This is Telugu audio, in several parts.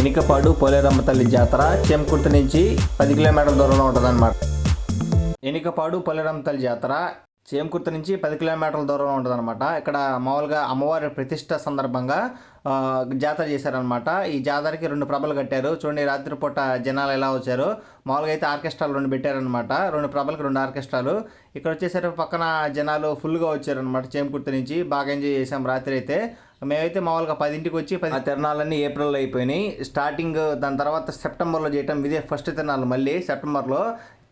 ఎనికపాడు పోలేరమ్మ తల్లి జాతర చేమకుర్తి నుంచి 10 కిలోమీటర్ల దూరంలో ఉంటుందన్నమాట. ఎనికపాడు పోలేరమ్మ తల్లి జాతర చేమకుర్తి నుంచి 10 కిలోమీటర్ల దూరంలో ఉంటుందన్నమాట. ఇక్కడ మామూలుగా అమ్మవారి ప్రతిష్ట సందర్భంగా జాతర చేశారనమాట. ఈ జాతరకి 2 ప్రభలు కట్టారు. చూడండి రాత్రిపూట జనాలు ఎలా వచ్చారు. మామూలుగా అయితే ఆర్కెస్ట్రాలు 2 పెట్టారనమాట. 2 ప్రభలకు 2 ఆర్కెస్ట్రాలు. ఇక్కడ వచ్చేసరికి పక్కన జనాలు ఫుల్గా వచ్చారనమాట. చేమకుర్తి నుంచి బాగా ఎంజాయ్ చేసాం రాత్రి అయితే. మేమైతే మామూలుగా 10ంటికి వచ్చి తిరణాలన్నీ ఏప్రిల్లో అయిపోయినాయి. స్టార్టింగ్ దాని తర్వాత సెప్టెంబర్లో చేయటం ఇదే ఫస్ట్ తిరణాలు. మళ్ళీ సెప్టెంబర్లో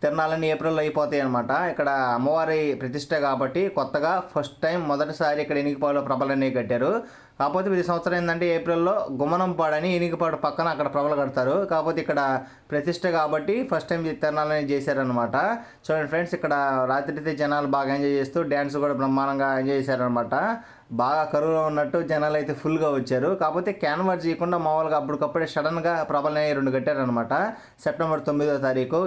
తిరణాలన్నీ ఏప్రిల్లో అయిపోతాయి అనమాట. ఇక్కడ అమ్మవారి ప్రతిష్ట కాబట్టి కొత్తగా ఫస్ట్ టైం మొదటిసారి ఇక్కడ ఎనికపాడులో ప్రభలన్నీ కట్టారు. కాకపోతే ప్రతి సంవత్సరం ఏంటంటే ఏప్రిల్లో గుమ్మనంపాడు అని ఎనికపాడు పక్కన అక్కడ ప్రభలు కడతారు. కాకపోతే ఇక్కడ ప్రతిష్ట కాబట్టి ఫస్ట్ టైం తిరణాలన్నీ చేశారనమాట. చూడండి ఫ్రెండ్స్, ఇక్కడ రాత్రి అయితే జనాలు బాగా ఎంజాయ్ చేస్తూ డ్యాన్స్ కూడా బ్రహ్మాండంగా ఎంజాయ్ చేశారనమాట. బాగా కరువులో ఉన్నట్టు జనాలు అయితే ఫుల్గా వచ్చారు. కాకపోతే క్యాన్వాస్ చేయకుండా మామూలుగా అప్పటికప్పుడే సడన్గా ప్రభలని 2 కట్టారనమాట. సెప్టెంబర్ 9వ తారీఖు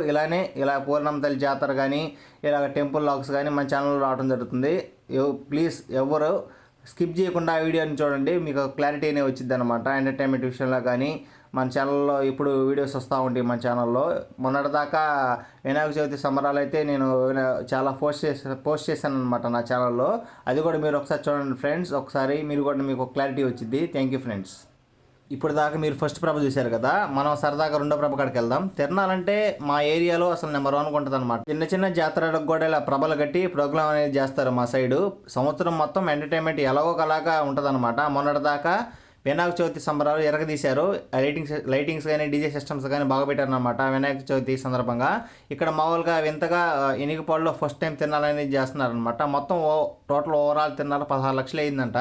ఇలా పూర్ణం తల్లి జాతర కానీ ఇలాగ టెంపుల్ లాగ్స్ కానీ మన ఛానల్లో రావడం జరుగుతుంది. ప్లీజ్ ఎవరు స్కిప్ చేయకుండా ఆ వీడియోని చూడండి, మీకు క్లారిటీ అనేది వచ్చింది అనమాట. ఎంటర్టైన్మెంట్ విషయంలో కానీ మన ఛానల్లో ఇప్పుడు వీడియోస్ వస్తూ ఉంటాయి. మన ఛానల్లో మొన్నటిదాకా వినాయక చవితి సంబరాలు అయితే నేను చాలా పోస్ట్ చేశాను అనమాట నా ఛానల్లో. అది కూడా మీరు ఒకసారి చూడండి ఫ్రెండ్స్. ఒకసారి మీరు కూడా మీకు క్లారిటీ వచ్చింది. Thank you friends. ఇప్పుడు దాకా మీరు ఫస్ట్ ప్రభ చూశారు కదా, మనం సరదాగా 2వ ప్రభ కాడికి వెళ్దాం. తిరణాలంటే మా ఏరియాలో అసలు నెంబర్ 1 ఉంటుంది అనమాట. చిన్న జాతరలకు కూడా ఇలా ప్రభలు కట్టి ప్రోగ్రామ్ అనేది చేస్తారు మా సైడు. సంవత్సరం మొత్తం ఎంటర్టైన్మెంట్ ఎలాగోకలాగా ఉంటుంది అనమాట. మొన్నటిదాకా వినాయక చవితి సంబరాలు ఎరగదీశారు. లైటింగ్స్ కానీ డీజే సిస్టమ్స్ కానీ బాగా పెట్టారనమాట వినాయక చవితి సందర్భంగా. ఇక్కడ మామూలుగా వింతగా ఎనికపాడులో ఫస్ట్ టైం తిరణాలనేది చేస్తున్నారనమాట. మొత్తం టోటల్ ఓవరాల్ తిరణాలు 16 లక్షలు అయిందంట.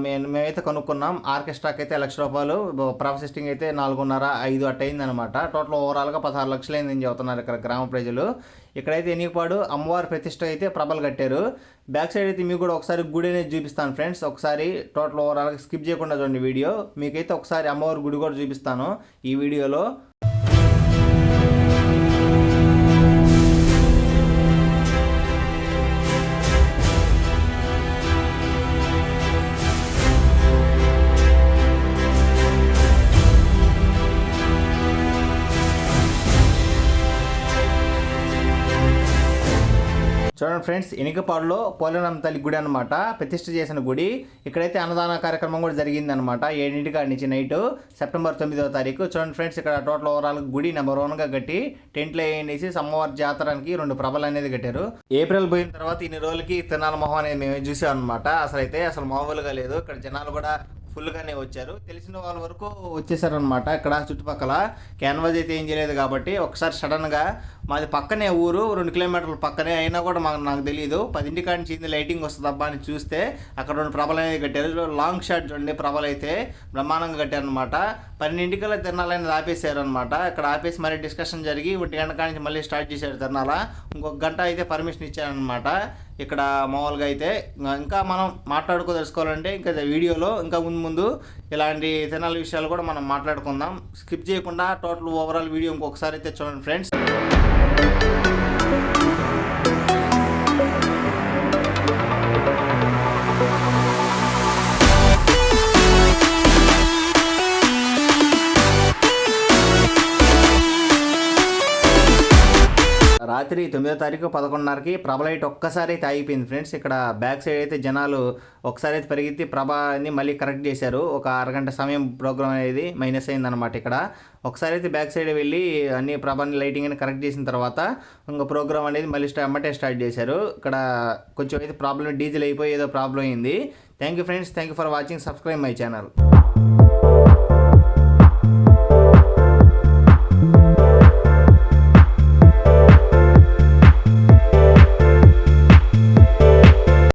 మేమైతే కనుక్కున్నాం. ఆర్కెస్ట్రాకి అయితే ₹1,00,000, ప్రాసెసింగ్ అయితే 4.5 అట్ట అయిందనమాట. టోటల్ ఓవరాల్గా 16 లక్షలు అయిందని చెబుతున్నారు ఇక్కడ గ్రామ ప్రజలు. ఇక్కడైతే ఎనికపాడు అమ్మవారి ప్రతిష్ట అయితే ప్రభలు కట్టారు. బ్యాక్ సైడ్ అయితే మీకు కూడా ఒకసారి గుడి అనేది చూపిస్తాను ఫ్రెండ్స్. ఒకసారి టోటల్ ఓవరాల్గా స్కిప్ చేయకుండా చూడండి వీడియో. మీకైతే ఒకసారి అమ్మవారి గుడి కూడా చూపిస్తాను ఈ వీడియోలో. చూడండి ఫ్రెండ్స్, ఎనికపాడులో పోలేరమ్మ తల్లి గుడి అనమాట, ప్రతిష్ఠ చేసిన గుడి. ఇక్కడైతే అన్నదాన కార్యక్రమం కూడా జరిగిందనమాట 7 నుంచి నైట్ సెప్టెంబర్ 9వ తారీఖు. చూడండి ఫ్రెండ్స్, ఇక్కడ టోటల్ ఓవరాల్ గుడి నెంబర్ 1గా కట్టి టెంట్లో వేసి అమ్మవారి జాతరానికి 2 ప్రభలు అనేది కట్టారు. ఏప్రిల్ పోయిన తర్వాత ఇన్ని రోజులకి తిరణాల మొహం అనేది మేము చూసాం అనమాట. అసలు మామూలుగా లేదు. ఇక్కడ జనాలు కూడా ఫుల్గానే వచ్చారు. తెలిసిన వాళ్ళ వరకు వచ్చేసారనమాట. ఇక్కడ చుట్టుపక్కల క్యాన్వాస్ అయితే ఏం చేయలేదు కాబట్టి ఒకసారి సడన్గా మాది పక్కనే ఊరు, 2 కిలోమీటర్ల పక్కనే అయినా కూడా నాకు తెలియదు. 10 కాడి నుంచి లైటింగ్ వస్తుంది అబ్బా అని చూస్తే అక్కడ 2 ప్రభలు అనేది కట్టారు. లాంగ్ షాట్ చూడండి, ప్రభలు అయితే బ్రహ్మాండంగా కట్టారనమాట. 12 తిరణాలనేది ఆపేసారు అనమాట. ఇక్కడ ఆపేసి మళ్ళీ డిస్కషన్ జరిగి 1 గంట కాడి నుంచి మళ్ళీ స్టార్ట్ చేశారు తిరణాల. ఇంకొక గంట అయితే పర్మిషన్ ఇచ్చారనమాట. ఇక్కడ మామూలుగా అయితే ఇంకా మనం తెలుసుకోవాలంటే ఇంకా వీడియోలో ఇంకా ముందు ఇలాంటి తిరణాల విషయాలు కూడా మనం మాట్లాడుకుందాం. స్కిప్ చేయకుండా టోటల్ ఓవరాల్ వీడియో ఇంకొకసారి అయితే చూడండి ఫ్రెండ్స్. రాత్రి 9వ తారీఖు 11:30కి ప్రభ లైట్ ఒక్కసారి అయితే ఆగిపోయింది ఫ్రెండ్స్. ఇక్కడ బ్యాక్ సైడ్ అయితే జనాలు ఒకసారి అయితే పరిగెత్తి ప్రభని మళ్ళీ కరెక్ట్ చేశారు. ఒక అరగంట సమయం ప్రోగ్రామ్ అనేది మైనస్ అయిందనమాట. ఇక్కడ ఒకసారి అయితే బ్యాక్ సైడ్ వెళ్ళి అన్ని ప్రభని లైటింగ్ అని కరెక్ట్ చేసిన తర్వాత ఇంకా ప్రోగ్రామ్ అనేది మళ్ళీ అమ్మటే స్టార్ట్ చేశారు. ఇక్కడ కొంచెం అయితే ప్రాబ్లం డీజిల్ అయిపోయి ఏదో ప్రాబ్లం అయింది. Thank you friends, thank you for watching. Subscribe my channel.